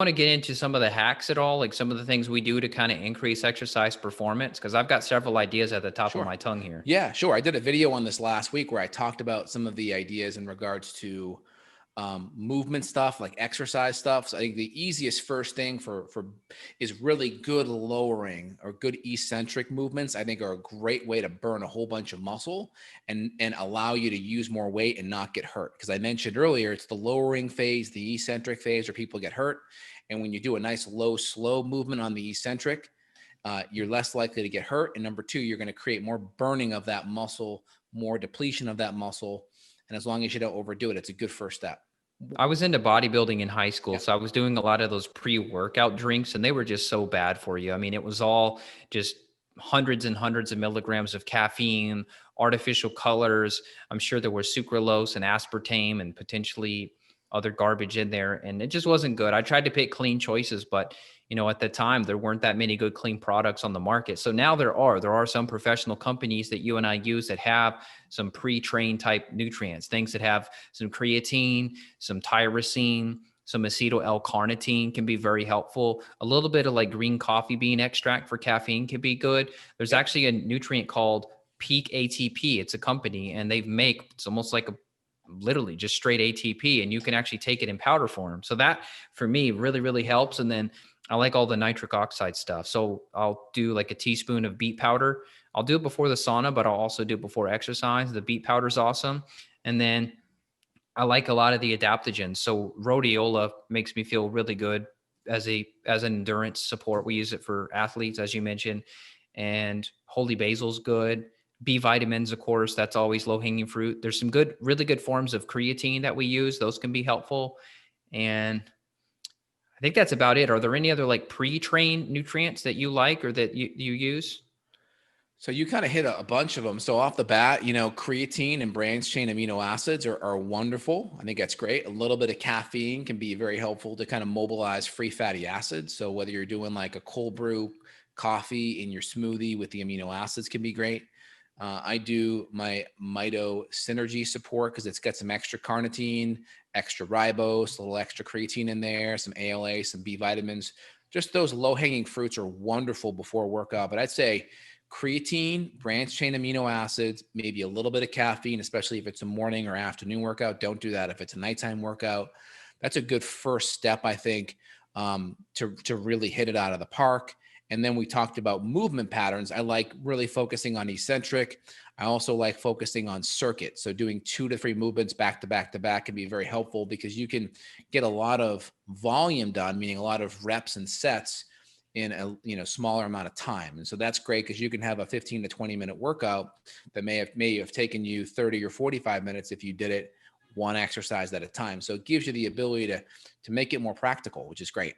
Want to get into some of the hacks at all, like some of the things we do to kind of increase exercise performance? Because I've got several ideas at the top of Sure. my tongue here. Yeah, sure. I did a video on this last week where I talked about some of the ideas in regards to movement stuff, like exercise stuff. So I think the easiest first thing for is really good lowering or good eccentric movements. I think are a great way to burn a whole bunch of muscle and allow you to use more weight and not get hurt. Because I mentioned earlier, it's the lowering phase, the eccentric phase, where people get hurt. And when you do a nice low, slow movement on the eccentric, you're less likely to get hurt. And number two, you're going to create more burning of that muscle, more depletion of that muscle. And as long as you don't overdo it, it's a good first step. I was into bodybuilding in high school, Yeah. so I was doing a lot of those pre-workout drinks, and they were just so bad for you. I mean, it was all just hundreds and hundreds of milligrams of caffeine, artificial colors. I'm sure there was sucralose and aspartame and potentially other garbage in there, and it just wasn't good. I tried to pick clean choices, but at the time there weren't that many good clean products on the market. So now there are some professional companies that you and I use that have some pre-trained type nutrients, things that have some creatine, some tyrosine, some acetyl L-carnitine can be very helpful. A little bit of like green coffee bean extract for caffeine can be good. There's Yep. actually a nutrient called Peak ATP. It's a company, and it's almost like a literally just straight ATP, and you can actually take it in powder form. So that for me really, really helps. And then I like all the nitric oxide stuff. So I'll do like a teaspoon of beet powder. I'll do it before the sauna, but I'll also do it before exercise. The beet powder is awesome. And then I like a lot of the adaptogens. So rhodiola makes me feel really good as an endurance support. We use it for athletes, as you mentioned, and holy basil's good. B vitamins, of course, that's always low hanging fruit. There's some really good forms of creatine that we use. Those can be helpful. And I think that's about it. Are there any other like pre-trained nutrients that you like or that you use? So you kind of hit a bunch of them. So off the bat, creatine and branched chain amino acids are wonderful. I think that's great. A little bit of caffeine can be very helpful to kind of mobilize free fatty acids. So whether you're doing like a cold brew coffee in your smoothie with the amino acids can be great. I do my Mito Synergy support because it's got some extra carnitine, extra ribose, a little extra creatine in there, some ALA, some B vitamins. Just those low hanging fruits are wonderful before workout. But I'd say creatine, branched chain amino acids, maybe a little bit of caffeine, especially if it's a morning or afternoon workout. Don't do that if it's a nighttime workout. That's a good first step, I think, to really hit it out of the park. And then we talked about movement patterns. I like really focusing on eccentric. I also like focusing on circuit. So doing 2 to 3 movements back to back to back can be very helpful because you can get a lot of volume done, meaning a lot of reps and sets in a smaller amount of time. And so that's great because you can have a 15 to 20-minute workout that may have taken you 30 or 45 minutes if you did it one exercise at a time. So it gives you the ability to make it more practical, which is great.